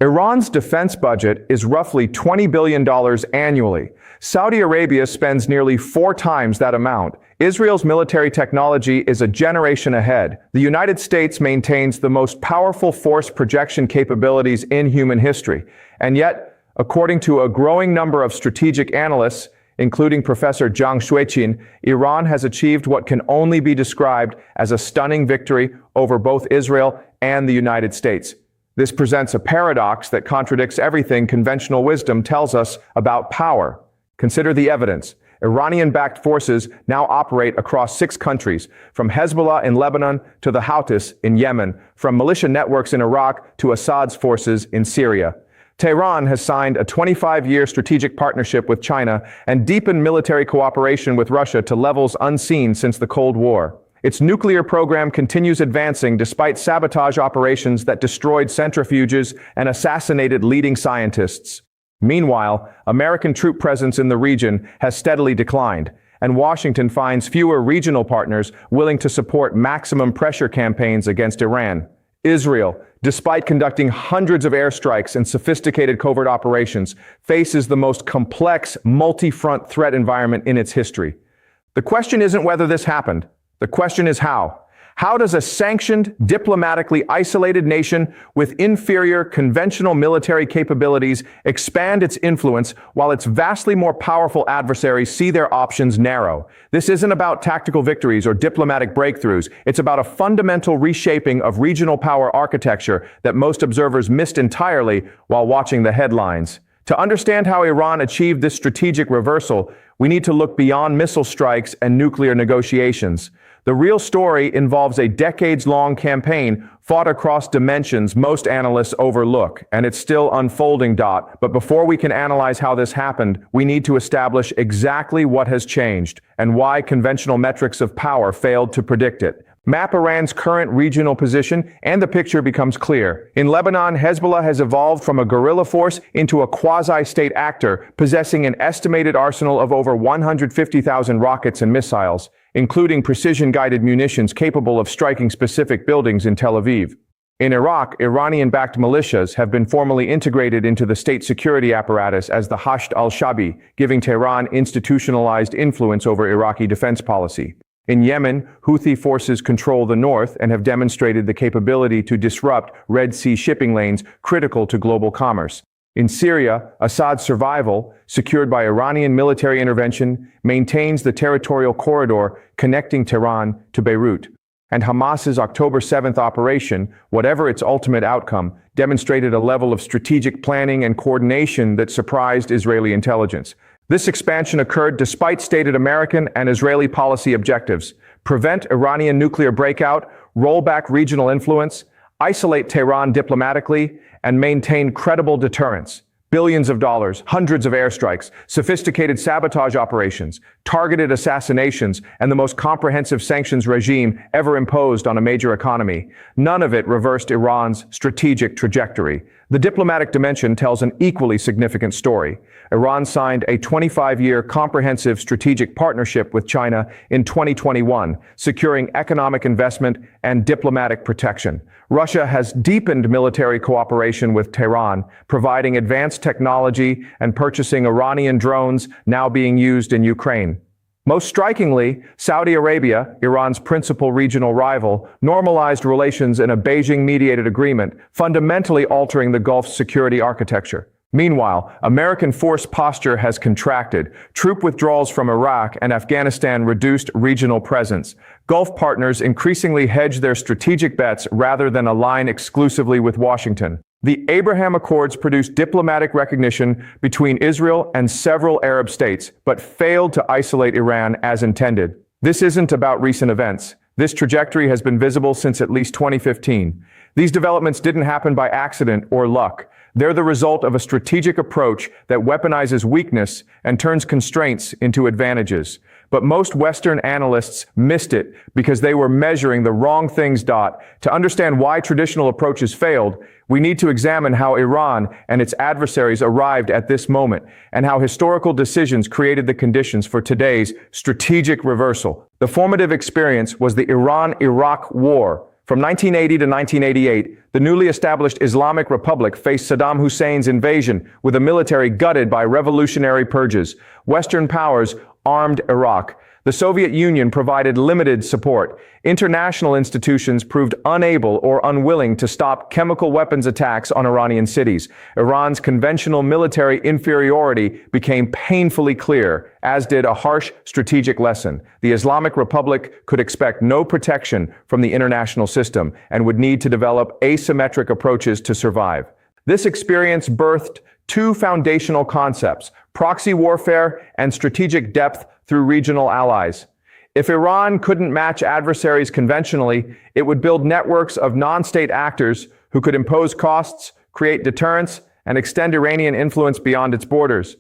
Iran's defense budget is roughly $20 billion annually. Saudi Arabia spends nearly 4 times that amount. Israel's military technology is a generation ahead. The United States maintains the most powerful force projection capabilities in human history. And yet, according to a growing number of strategic analysts, including Professor Jiang Xueqin, Iran has achieved what can only be described as a stunning victory over both Israel and the United States. This presents a paradox that contradicts everything conventional wisdom tells us about power. Consider the evidence. Iranian-backed forces now operate across 6 countries, from Hezbollah in Lebanon to the Houthis in Yemen, from militia networks in Iraq to Assad's forces in Syria. Tehran has signed a 25-year strategic partnership with China and deepened military cooperation with Russia to levels unseen since the Cold War. Its nuclear program continues advancing despite sabotage operations that destroyed centrifuges and assassinated leading scientists. Meanwhile, American troop presence in the region has steadily declined, and Washington finds fewer regional partners willing to support maximum pressure campaigns against Iran. Israel, despite conducting hundreds of airstrikes and sophisticated covert operations, faces the most complex multi-front threat environment in its history. The question isn't whether this happened. The question is how. How does a sanctioned, diplomatically isolated nation with inferior conventional military capabilities expand its influence while its vastly more powerful adversaries see their options narrow? This isn't about tactical victories or diplomatic breakthroughs. It's about a fundamental reshaping of regional power architecture that most observers missed entirely while watching the headlines. To understand how Iran achieved this strategic reversal, we need to look beyond missile strikes and nuclear negotiations. The real story involves a decades-long campaign fought across dimensions most analysts overlook, and it's still unfolding. But before we can analyze how this happened, we need to establish exactly what has changed and why conventional metrics of power failed to predict it. Map Iran's current regional position, and the picture becomes clear. In Lebanon, Hezbollah has evolved from a guerrilla force into a quasi-state actor, possessing an estimated arsenal of over 150,000 rockets and missiles, including precision-guided munitions capable of striking specific buildings in Tel Aviv. In Iraq, Iranian-backed militias have been formally integrated into the state security apparatus as the Hashd al-Shabi, giving Tehran institutionalized influence over Iraqi defense policy. In Yemen, Houthi forces control the north and have demonstrated the capability to disrupt Red Sea shipping lanes critical to global commerce. In Syria, Assad's survival, secured by Iranian military intervention, maintains the territorial corridor connecting Tehran to Beirut. And Hamas's October 7th operation, whatever its ultimate outcome, demonstrated a level of strategic planning and coordination that surprised Israeli intelligence. This expansion occurred despite stated American and Israeli policy objectives: prevent Iranian nuclear breakout, roll back regional influence, isolate Tehran diplomatically, and maintain credible deterrence. Billions of dollars, hundreds of airstrikes, sophisticated sabotage operations, targeted assassinations, and the most comprehensive sanctions regime ever imposed on a major economy. None of it reversed Iran's strategic trajectory. The diplomatic dimension tells an equally significant story. Iran signed a 25-year comprehensive strategic partnership with China in 2021, securing economic investment and diplomatic protection. Russia has deepened military cooperation with Tehran, providing advanced technology and purchasing Iranian drones now being used in Ukraine. Most strikingly, Saudi Arabia, Iran's principal regional rival, normalized relations in a Beijing-mediated agreement, fundamentally altering the Gulf's security architecture. Meanwhile, American force posture has contracted. Troop withdrawals from Iraq and Afghanistan reduced regional presence. Gulf partners increasingly hedge their strategic bets rather than align exclusively with Washington. The Abraham Accords produced diplomatic recognition between Israel and several Arab states, but failed to isolate Iran as intended. This isn't about recent events. This trajectory has been visible since at least 2015. These developments didn't happen by accident or luck. They're the result of a strategic approach that weaponizes weakness and turns constraints into advantages. But most Western analysts missed it because they were measuring the wrong things. To understand why traditional approaches failed, we need to examine how Iran and its adversaries arrived at this moment, and how historical decisions created the conditions for today's strategic reversal. The formative experience was the Iran-Iraq War, From 1980 to 1988, the newly established Islamic Republic faced Saddam Hussein's invasion with a military gutted by revolutionary purges. Western powers armed Iraq. The Soviet Union provided limited support. International institutions proved unable or unwilling to stop chemical weapons attacks on Iranian cities. Iran's conventional military inferiority became painfully clear, as did a harsh strategic lesson. The Islamic Republic could expect no protection from the international system and would need to develop asymmetric approaches to survive. This experience birthed two foundational concepts: proxy warfare and strategic depth through regional allies. If Iran couldn't match adversaries conventionally, it would build networks of non-state actors who could impose costs, create deterrence, and extend Iranian influence beyond its borders.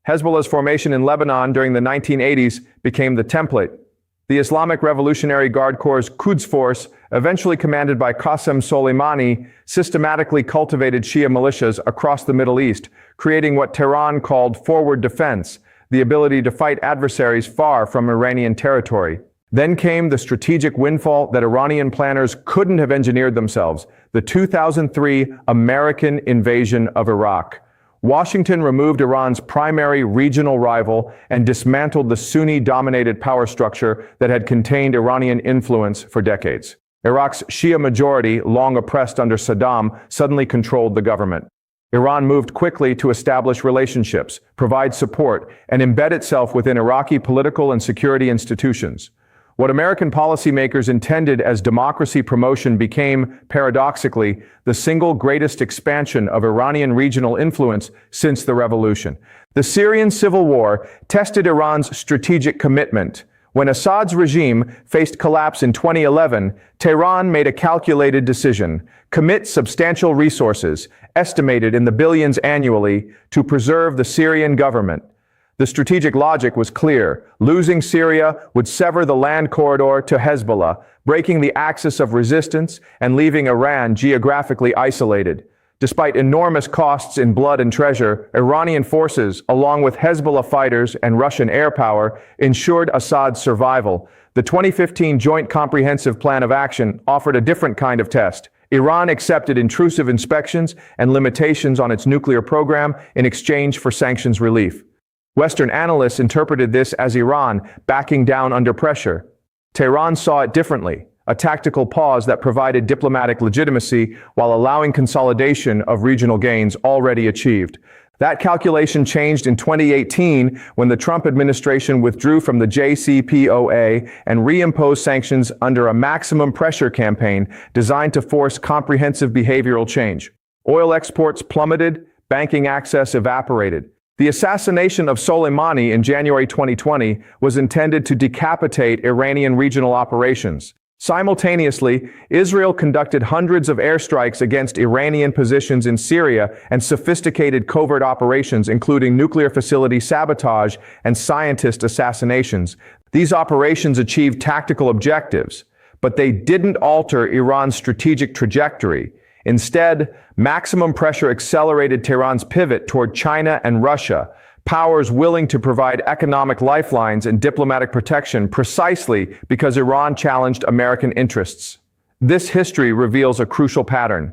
Hezbollah's formation in Lebanon during the 1980s became the template. The Islamic Revolutionary Guard Corps' Quds Force, eventually commanded by Qasem Soleimani, systematically cultivated Shia militias across the Middle East, creating what Tehran called forward defense, the ability to fight adversaries far from Iranian territory. Then came the strategic windfall that Iranian planners couldn't have engineered themselves: the 2003 American invasion of Iraq. Washington removed Iran's primary regional rival and dismantled the Sunni-dominated power structure that had contained Iranian influence for decades. Iraq's Shia majority, long oppressed under Saddam, suddenly controlled the government. Iran moved quickly to establish relationships, provide support, and embed itself within Iraqi political and security institutions. What American policymakers intended as democracy promotion became, paradoxically, the single greatest expansion of Iranian regional influence since the revolution. The Syrian civil war tested Iran's strategic commitment. When Assad's regime faced collapse in 2011, Tehran made a calculated decision: commit substantial resources, estimated in the billions annually, to preserve the Syrian government. The strategic logic was clear. Losing Syria would sever the land corridor to Hezbollah, breaking the axis of resistance and leaving Iran geographically isolated. Despite enormous costs in blood and treasure, Iranian forces, along with Hezbollah fighters and Russian air power, ensured Assad's survival. The 2015 Joint Comprehensive Plan of Action offered a different kind of test. Iran accepted intrusive inspections and limitations on its nuclear program in exchange for sanctions relief. Western analysts interpreted this as Iran backing down under pressure. Tehran saw it differently: a tactical pause that provided diplomatic legitimacy while allowing consolidation of regional gains already achieved. That calculation changed in 2018 when the Trump administration withdrew from the JCPOA and reimposed sanctions under a maximum pressure campaign designed to force comprehensive behavioral change. Oil exports plummeted, banking access evaporated. The assassination of Soleimani in January 2020 was intended to decapitate Iranian regional operations. Simultaneously, Israel conducted hundreds of airstrikes against Iranian positions in Syria and sophisticated covert operations, including nuclear facility sabotage and scientist assassinations. These operations achieved tactical objectives, but they didn't alter Iran's strategic trajectory. Instead, maximum pressure accelerated Tehran's pivot toward China and Russia, powers willing to provide economic lifelines and diplomatic protection precisely because Iran challenged American interests. This history reveals a crucial pattern.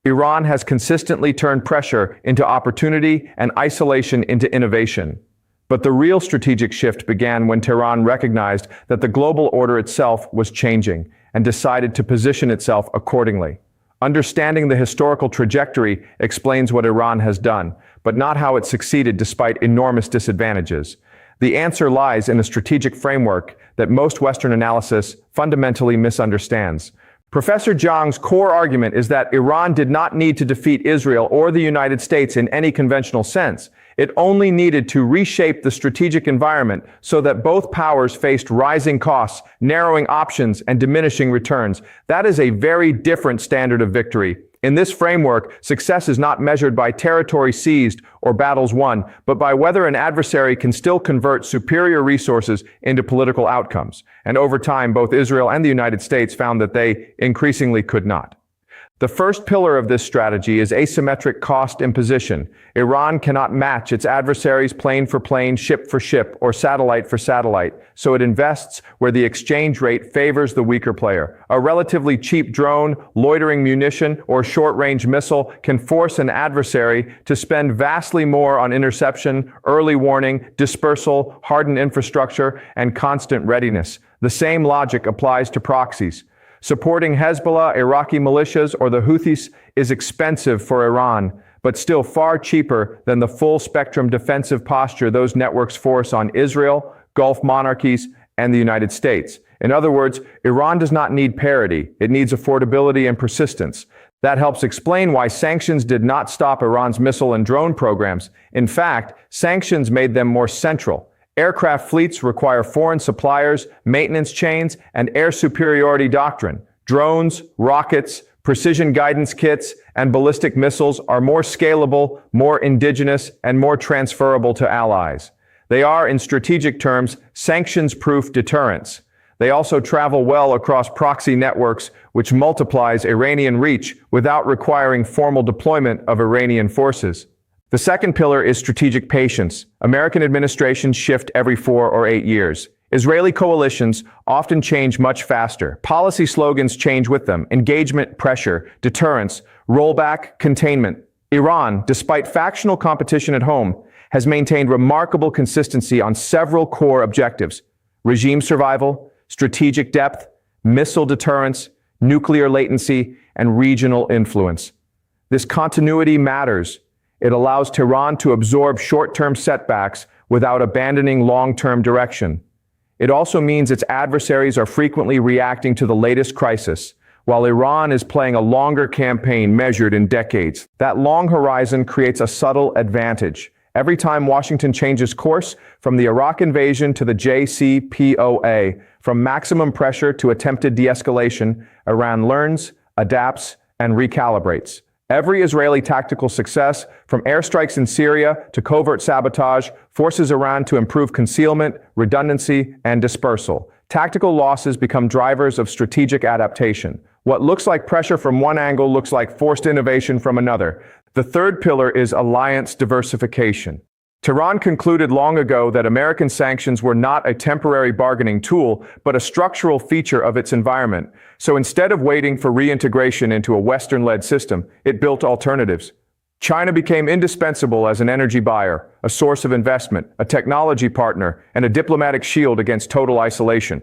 Iran has consistently turned pressure into opportunity and isolation into innovation. But the real strategic shift began when Tehran recognized that the global order itself was changing and decided to position itself accordingly. Understanding the historical trajectory explains what Iran has done, but not how it succeeded despite enormous disadvantages. The answer lies in a strategic framework that most Western analysis fundamentally misunderstands. Professor Jiang's core argument is that Iran did not need to defeat Israel or the United States in any conventional sense. It only needed to reshape the strategic environment so that both powers faced rising costs, narrowing options, and diminishing returns. That is a very different standard of victory. In this framework, success is not measured by territory seized or battles won, but by whether an adversary can still convert superior resources into political outcomes. And over time, both Israel and the United States found that they increasingly could not. The first pillar of this strategy is asymmetric cost imposition. Iran cannot match its adversaries plane for plane, ship for ship, or satellite for satellite, so it invests where the exchange rate favors the weaker player. A relatively cheap drone, loitering munition, or short-range missile can force an adversary to spend vastly more on interception, early warning, dispersal, hardened infrastructure, and constant readiness. The same logic applies to proxies. Supporting Hezbollah, Iraqi militias, or the Houthis is expensive for Iran, but still far cheaper than the full-spectrum defensive posture those networks force on Israel, Gulf monarchies, and the United States. In other words, Iran does not need parity. It needs affordability and persistence. That helps explain why sanctions did not stop Iran's missile and drone programs. In fact, sanctions made them more central. Aircraft fleets require foreign suppliers, maintenance chains, and air superiority doctrine. Drones, rockets, precision guidance kits, and ballistic missiles are more scalable, more indigenous, and more transferable to allies. They are, in strategic terms, sanctions-proof deterrents. They also travel well across proxy networks, which multiplies Iranian reach without requiring formal deployment of Iranian forces. The second pillar is strategic patience. American administrations shift every 4 or 8 years. Israeli coalitions often change much faster. Policy slogans change with them: engagement, pressure, deterrence, rollback, containment. Iran, despite factional competition at home, has maintained remarkable consistency on several core objectives: regime survival, strategic depth, missile deterrence, nuclear latency, and regional influence. This continuity matters. It allows Tehran to absorb short-term setbacks without abandoning long-term direction. It also means its adversaries are frequently reacting to the latest crisis, while Iran is playing a longer campaign measured in decades. That long horizon creates a subtle advantage. Every time Washington changes course, from the Iraq invasion to the JCPOA, from maximum pressure to attempted de-escalation, Iran learns, adapts, and recalibrates. Every Israeli tactical success, from airstrikes in Syria to covert sabotage, forces Iran to improve concealment, redundancy, and dispersal. Tactical losses become drivers of strategic adaptation. What looks like pressure from one angle looks like forced innovation from another. The third pillar is alliance diversification. Tehran concluded long ago that American sanctions were not a temporary bargaining tool, but a structural feature of its environment. So instead of waiting for reintegration into a Western-led system, it built alternatives. China became indispensable as an energy buyer, a source of investment, a technology partner, and a diplomatic shield against total isolation.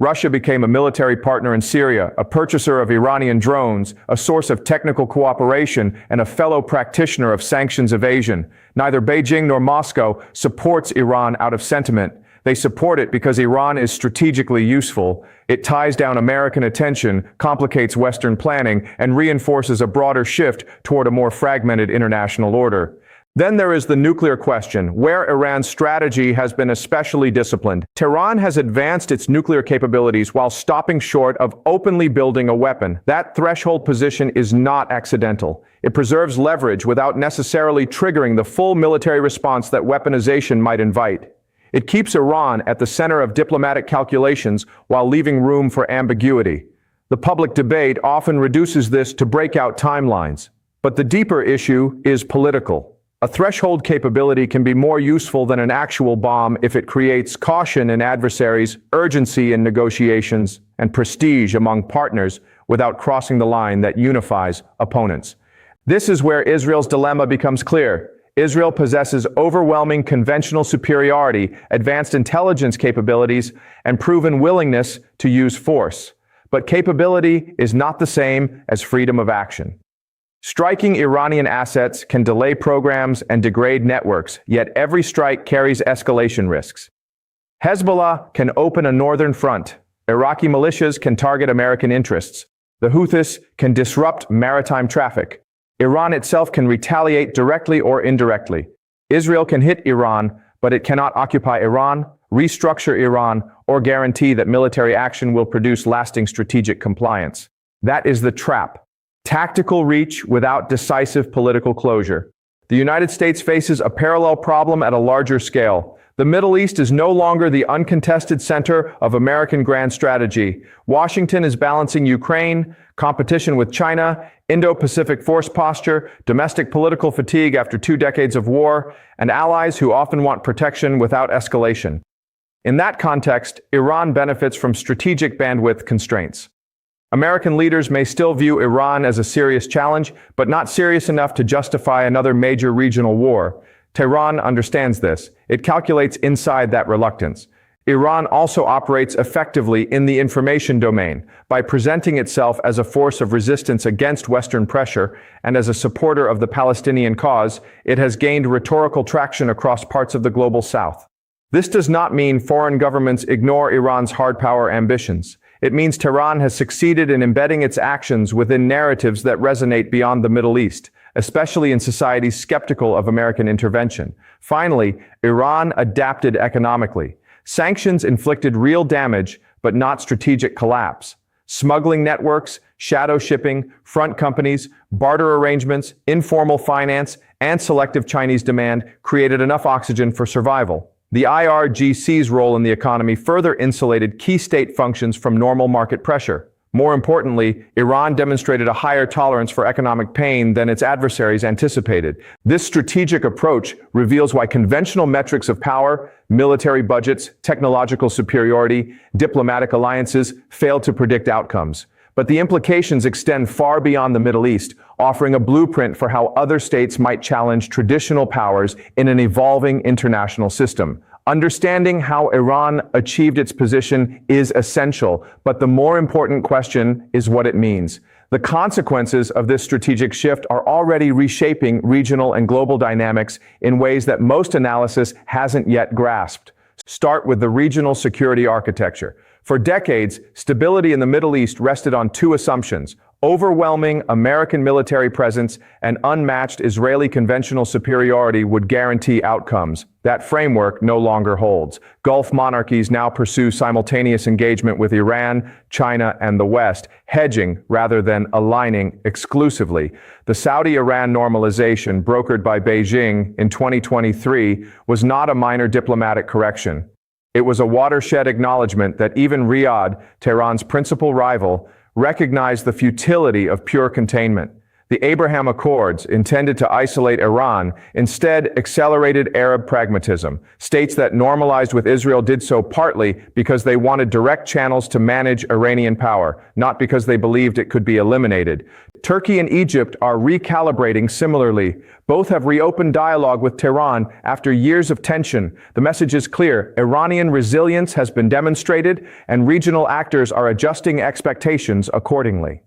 Russia became a military partner in Syria, a purchaser of Iranian drones, a source of technical cooperation, and a fellow practitioner of sanctions evasion. Neither Beijing nor Moscow supports Iran out of sentiment. They support it because Iran is strategically useful. It ties down American attention, complicates Western planning, and reinforces a broader shift toward a more fragmented international order. Then there is the nuclear question, where Iran's strategy has been especially disciplined. Tehran has advanced its nuclear capabilities while stopping short of openly building a weapon. That threshold position is not accidental. It preserves leverage without necessarily triggering the full military response that weaponization might invite. It keeps Iran at the center of diplomatic calculations while leaving room for ambiguity. The public debate often reduces this to breakout timelines. But the deeper issue is political. A threshold capability can be more useful than an actual bomb if it creates caution in adversaries, urgency in negotiations, and prestige among partners without crossing the line that unifies opponents. This is where Israel's dilemma becomes clear. Israel possesses overwhelming conventional superiority, advanced intelligence capabilities, and proven willingness to use force. But capability is not the same as freedom of action. Striking Iranian assets can delay programs and degrade networks, yet every strike carries escalation risks. Hezbollah can open a northern front. Iraqi militias can target American interests. The Houthis can disrupt maritime traffic. Iran itself can retaliate directly or indirectly. Israel can hit Iran, but it cannot occupy Iran, restructure Iran, or guarantee that military action will produce lasting strategic compliance. That is the trap. Tactical reach without decisive political closure. The United States faces a parallel problem at a larger scale. The Middle East is no longer the uncontested center of American grand strategy. Washington is balancing Ukraine, competition with China, Indo-Pacific force posture, domestic political fatigue after 2 decades of war, and allies who often want protection without escalation. In that context, Iran benefits from strategic bandwidth constraints. American leaders may still view Iran as a serious challenge, but not serious enough to justify another major regional war. Tehran understands this. It calculates inside that reluctance. Iran also operates effectively in the information domain by presenting itself as a force of resistance against Western pressure and as a supporter of the Palestinian cause. It has gained rhetorical traction across parts of the global South. This does not mean foreign governments ignore Iran's hard power ambitions. It means Tehran has succeeded in embedding its actions within narratives that resonate beyond the Middle East, especially in societies skeptical of American intervention. Finally, Iran adapted economically. Sanctions inflicted real damage, but not strategic collapse. Smuggling networks, shadow shipping, front companies, barter arrangements, informal finance, and selective Chinese demand created enough oxygen for survival. The IRGC's role in the economy further insulated key state functions from normal market pressure. More importantly, Iran demonstrated a higher tolerance for economic pain than its adversaries anticipated. This strategic approach reveals why conventional metrics of power, military budgets, technological superiority, diplomatic alliances fail to predict outcomes. But the implications extend far beyond the Middle East, offering a blueprint for how other states might challenge traditional powers in an evolving international system. Understanding how Iran achieved its position is essential, but the more important question is what it means. The consequences of this strategic shift are already reshaping regional and global dynamics in ways that most analysis hasn't yet grasped. Start with the regional security architecture. For decades, stability in the Middle East rested on 2 assumptions: overwhelming American military presence and unmatched Israeli conventional superiority would guarantee outcomes. That framework no longer holds. Gulf monarchies now pursue simultaneous engagement with Iran, China, and the West, hedging rather than aligning exclusively. The Saudi-Iran normalization brokered by Beijing in 2023 was not a minor diplomatic correction. It was a watershed acknowledgement that even Riyadh, Tehran's principal rival, recognized the futility of pure containment. The Abraham Accords, intended to isolate Iran, instead accelerated Arab pragmatism. States that normalized with Israel did so partly because they wanted direct channels to manage Iranian power, not because they believed it could be eliminated. Turkey and Egypt are recalibrating similarly. Both have reopened dialogue with Tehran after years of tension. The message is clear: Iranian resilience has been demonstrated, and regional actors are adjusting expectations accordingly.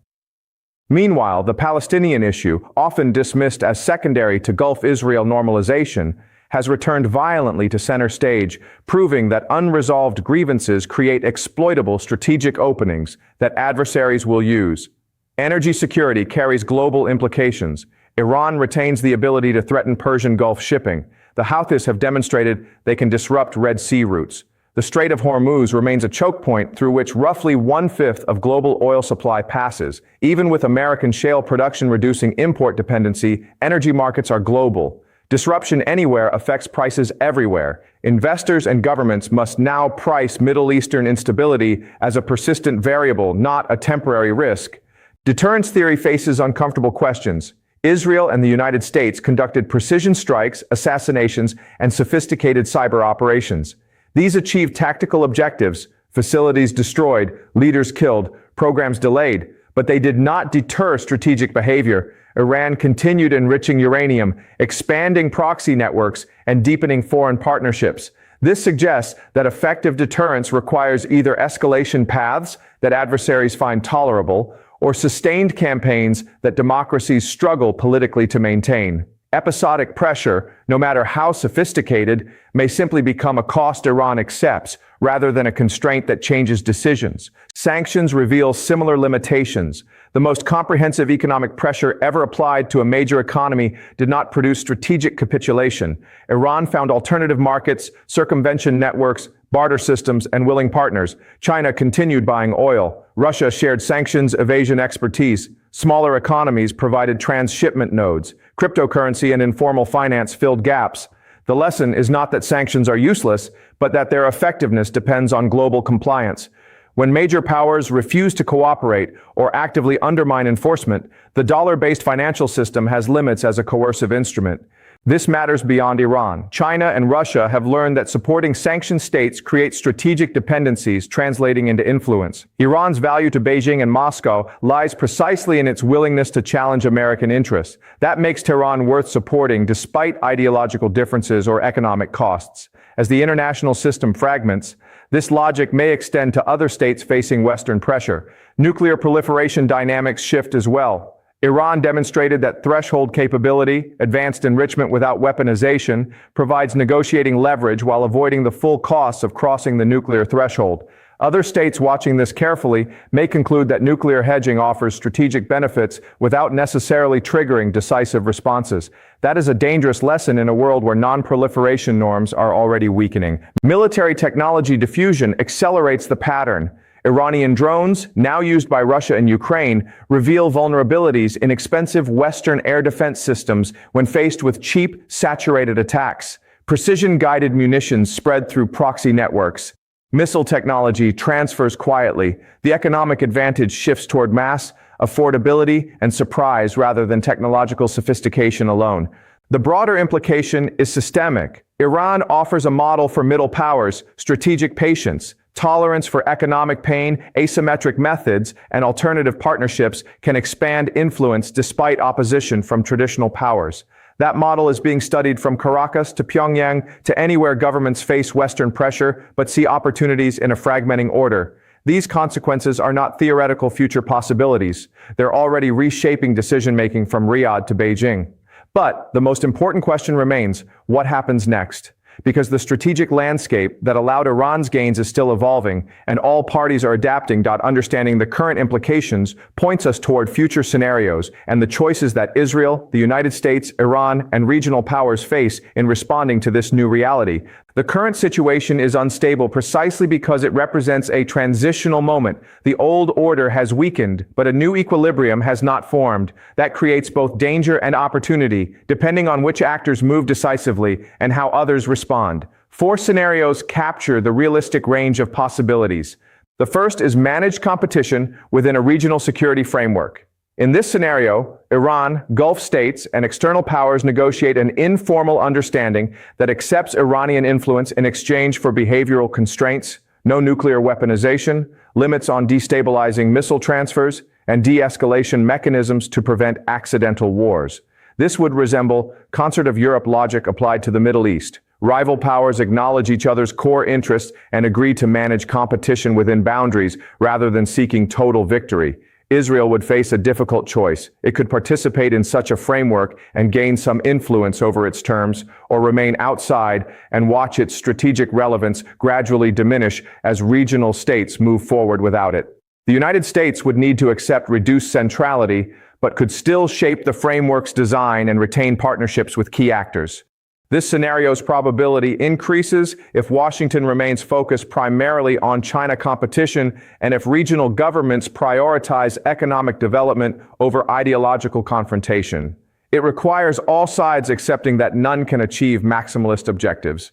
Meanwhile, the Palestinian issue, often dismissed as secondary to Gulf-Israel normalization, has returned violently to center stage, proving that unresolved grievances create exploitable strategic openings that adversaries will use. Energy security carries global implications. Iran retains the ability to threaten Persian Gulf shipping. The Houthis have demonstrated they can disrupt Red Sea routes. The Strait of Hormuz remains a choke point through which roughly 1/5 of global oil supply passes. Even with American shale production reducing import dependency, energy markets are global. Disruption anywhere affects prices everywhere. Investors and governments must now price Middle Eastern instability as a persistent variable, not a temporary risk. Deterrence theory faces uncomfortable questions. Israel and the United States conducted precision strikes, assassinations, and sophisticated cyber operations. These achieved tactical objectives: facilities destroyed, leaders killed, programs delayed, but they did not deter strategic behavior. Iran continued enriching uranium, expanding proxy networks, and deepening foreign partnerships. This suggests that effective deterrence requires either escalation paths that adversaries find tolerable or sustained campaigns that democracies struggle politically to maintain. Episodic pressure, no matter how sophisticated, may simply become a cost Iran accepts, rather than a constraint that changes decisions. Sanctions reveal similar limitations. The most comprehensive economic pressure ever applied to a major economy did not produce strategic capitulation. Iran found alternative markets, circumvention networks, barter systems, and willing partners. China continued buying oil. Russia shared sanctions evasion expertise. Smaller economies provided transshipment nodes. Cryptocurrency and informal finance filled gaps. The lesson is not that sanctions are useless, but that their effectiveness depends on global compliance. When major powers refuse to cooperate or actively undermine enforcement, the dollar-based financial system has limits as a coercive instrument. This matters beyond Iran. China and Russia have learned that supporting sanctioned states creates strategic dependencies translating into influence. Iran's value to Beijing and Moscow lies precisely in its willingness to challenge American interests. That makes Tehran worth supporting despite ideological differences or economic costs. As the international system fragments, this logic may extend to other states facing Western pressure. Nuclear proliferation dynamics shift as well. Iran demonstrated that threshold capability, advanced enrichment without weaponization, provides negotiating leverage while avoiding the full costs of crossing the nuclear threshold. Other states watching this carefully may conclude that nuclear hedging offers strategic benefits without necessarily triggering decisive responses. That is a dangerous lesson in a world where non-proliferation norms are already weakening. Military technology diffusion accelerates the pattern. Iranian drones, now used by Russia and Ukraine, reveal vulnerabilities in expensive Western air defense systems when faced with cheap, saturated attacks. Precision-guided munitions spread through proxy networks. Missile technology transfers quietly. The economic advantage shifts toward mass, affordability, and surprise rather than technological sophistication alone. The broader implication is systemic. Iran offers a model for middle powers, strategic patience. Tolerance for economic pain, asymmetric methods, and alternative partnerships can expand influence despite opposition from traditional powers. That model is being studied from Caracas to Pyongyang to anywhere governments face Western pressure but see opportunities in a fragmenting order. These consequences are not theoretical future possibilities. They're already reshaping decision-making from Riyadh to Beijing. But the most important question remains, what happens next? Because the strategic landscape that allowed Iran's gains is still evolving, and all parties are adapting. Understanding the current implications points us toward future scenarios and the choices that Israel, the United States, Iran, and regional powers face in responding to this new reality. The current situation is unstable precisely because it represents a transitional moment. The old order has weakened, but a new equilibrium has not formed. That creates both danger and opportunity, depending on which actors move decisively and how others respond. 4 scenarios capture the realistic range of possibilities. The first is managed competition within a regional security framework. In this scenario, Iran, Gulf states, and external powers negotiate an informal understanding that accepts Iranian influence in exchange for behavioral constraints, no nuclear weaponization, limits on destabilizing missile transfers, and de-escalation mechanisms to prevent accidental wars. This would resemble Concert of Europe logic applied to the Middle East. Rival powers acknowledge each other's core interests and agree to manage competition within boundaries rather than seeking total victory. Israel would face a difficult choice. It could participate in such a framework and gain some influence over its terms, or remain outside and watch its strategic relevance gradually diminish as regional states move forward without it. The United States would need to accept reduced centrality, but could still shape the framework's design and retain partnerships with key actors. This scenario's probability increases if Washington remains focused primarily on China competition and if regional governments prioritize economic development over ideological confrontation. It requires all sides accepting that none can achieve maximalist objectives.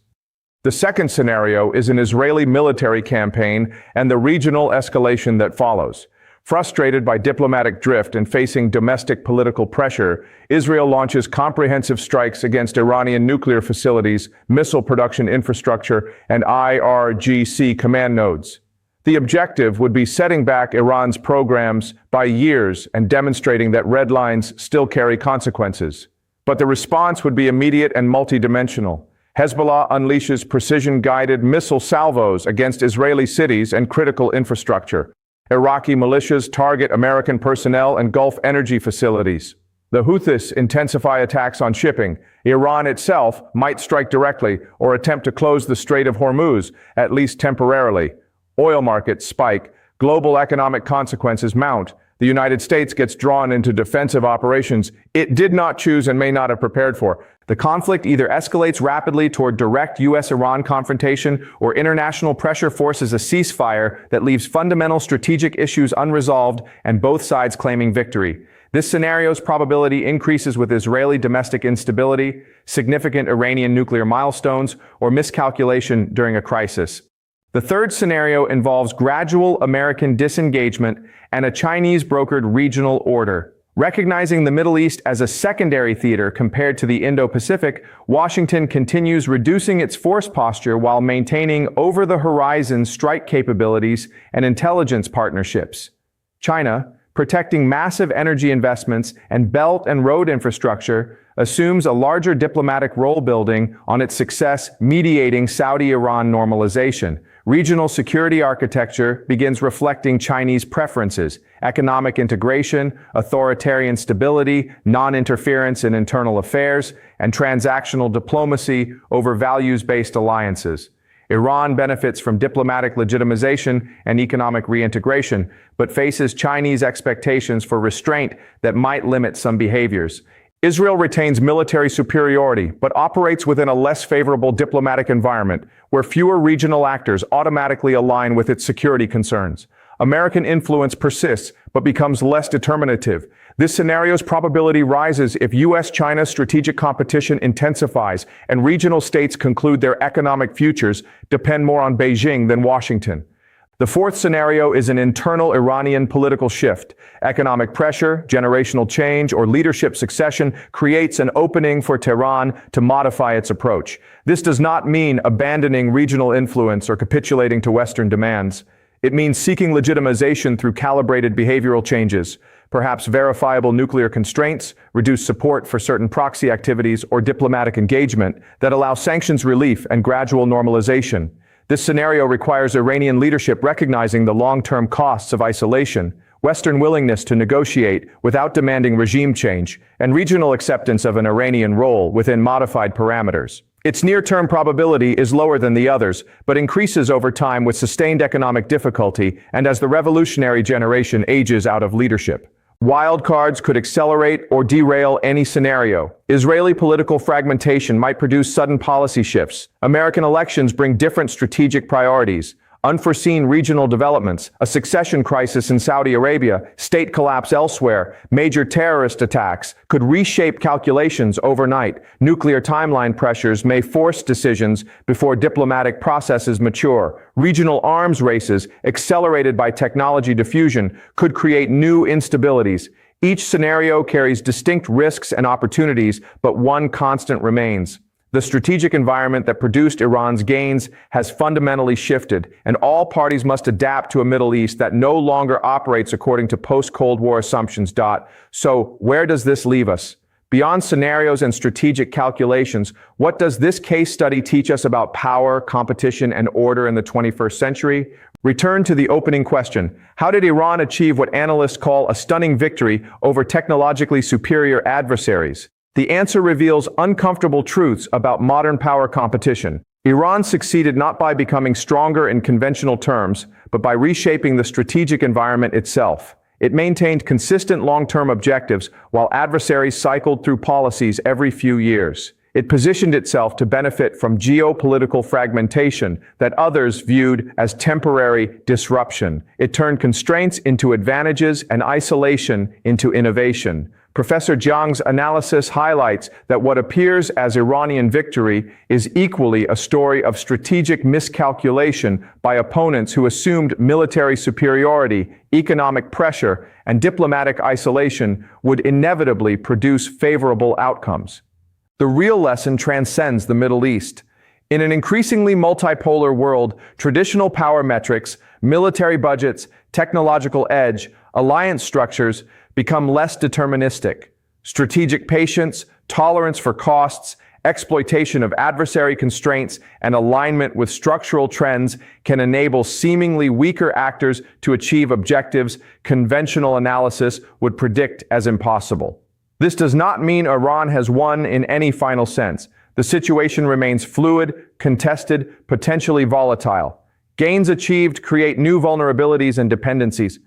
The second scenario is an Israeli military campaign and the regional escalation that follows. Frustrated by diplomatic drift and facing domestic political pressure, Israel launches comprehensive strikes against Iranian nuclear facilities, missile production infrastructure, and IRGC command nodes. The objective would be setting back Iran's programs by years and demonstrating that red lines still carry consequences. But the response would be immediate and multidimensional. Hezbollah unleashes precision-guided missile salvos against Israeli cities and critical infrastructure. Iraqi militias target American personnel and Gulf energy facilities. The Houthis intensify attacks on shipping. Iran itself might strike directly or attempt to close the Strait of Hormuz, at least temporarily. Oil markets spike. Global economic consequences mount. The United States gets drawn into defensive operations it did not choose and may not have prepared for. The conflict either escalates rapidly toward direct U.S.-Iran confrontation or international pressure forces a ceasefire that leaves fundamental strategic issues unresolved and both sides claiming victory. This scenario's probability increases with Israeli domestic instability, significant Iranian nuclear milestones, or miscalculation during a crisis. The third scenario involves gradual American disengagement and a Chinese-brokered regional order. Recognizing the Middle East as a secondary theater compared to the Indo-Pacific, Washington continues reducing its force posture while maintaining over-the-horizon strike capabilities and intelligence partnerships. China, protecting massive energy investments and belt and road infrastructure, assumes a larger diplomatic role building on its success mediating Saudi-Iran normalization. Regional security architecture begins reflecting Chinese preferences, economic integration, authoritarian stability, non-interference in internal affairs, and transactional diplomacy over values-based alliances. Iran benefits from diplomatic legitimization and economic reintegration, but faces Chinese expectations for restraint that might limit some behaviors. Israel retains military superiority, but operates within a less favorable diplomatic environment, where fewer regional actors automatically align with its security concerns. American influence persists, but becomes less determinative. This scenario's probability rises if U.S.-China strategic competition intensifies and regional states conclude their economic futures depend more on Beijing than Washington. The fourth scenario is an internal Iranian political shift. Economic pressure, generational change, or leadership succession creates an opening for Tehran to modify its approach. This does not mean abandoning regional influence or capitulating to Western demands. It means seeking legitimization through calibrated behavioral changes, perhaps verifiable nuclear constraints, reduced support for certain proxy activities, or diplomatic engagement that allow sanctions relief and gradual normalization. This scenario requires Iranian leadership recognizing the long-term costs of isolation, Western willingness to negotiate without demanding regime change, and regional acceptance of an Iranian role within modified parameters. Its near-term probability is lower than the others, but increases over time with sustained economic difficulty and as the revolutionary generation ages out of leadership. Wildcards could accelerate or derail any scenario. Israeli political fragmentation might produce sudden policy shifts. American elections bring different strategic priorities. Unforeseen regional developments, a succession crisis in Saudi Arabia, state collapse elsewhere, major terrorist attacks could reshape calculations overnight. Nuclear timeline pressures may force decisions before diplomatic processes mature. Regional arms races, accelerated by technology diffusion, could create new instabilities. Each scenario carries distinct risks and opportunities, but one constant remains. The strategic environment that produced Iran's gains has fundamentally shifted, and all parties must adapt to a Middle East that no longer operates according to post-Cold War assumptions. So, where does this leave us? Beyond scenarios and strategic calculations, what does this case study teach us about power, competition, and order in the 21st century? Return to the opening question. How did Iran achieve what analysts call a stunning victory over technologically superior adversaries? The answer reveals uncomfortable truths about modern power competition. Iran succeeded not by becoming stronger in conventional terms, but by reshaping the strategic environment itself. It maintained consistent long-term objectives while adversaries cycled through policies every few years. It positioned itself to benefit from geopolitical fragmentation that others viewed as temporary disruption. It turned constraints into advantages and isolation into innovation. Professor Jiang's analysis highlights that what appears as Iranian victory is equally a story of strategic miscalculation by opponents who assumed military superiority, economic pressure, and diplomatic isolation would inevitably produce favorable outcomes. The real lesson transcends the Middle East. In an increasingly multipolar world, traditional power metrics, military budgets, technological edge, alliance structures become less deterministic. Strategic patience, tolerance for costs, exploitation of adversary constraints, and alignment with structural trends can enable seemingly weaker actors to achieve objectives conventional analysis would predict as impossible. This does not mean Iran has won in any final sense. The situation remains fluid, contested, potentially volatile. Gains achieved create new vulnerabilities and dependencies.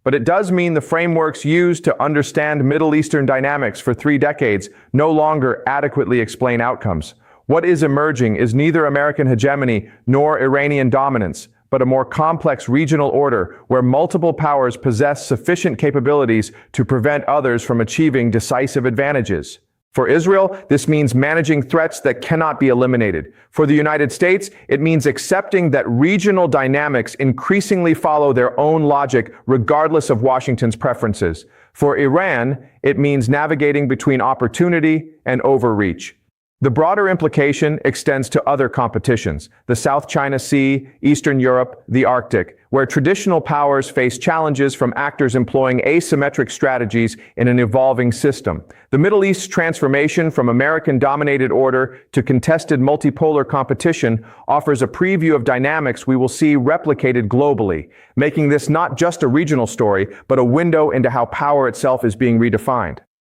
But it does mean the frameworks used to understand Middle Eastern dynamics for 3 decades no longer adequately explain outcomes. What is emerging is neither American hegemony nor Iranian dominance, but a more complex regional order where multiple powers possess sufficient capabilities to prevent others from achieving decisive advantages. For Israel, this means managing threats that cannot be eliminated. For the United States, it means accepting that regional dynamics increasingly follow their own logic regardless of Washington's preferences. For Iran, it means navigating between opportunity and overreach. The broader implication extends to other competitions, the South China Sea, Eastern Europe, the Arctic, where traditional powers face challenges from actors employing asymmetric strategies in an evolving system. The Middle East's transformation from American-dominated order to contested multipolar competition offers a preview of dynamics we will see replicated globally, making this not just a regional story, but a window into how power itself is being redefined.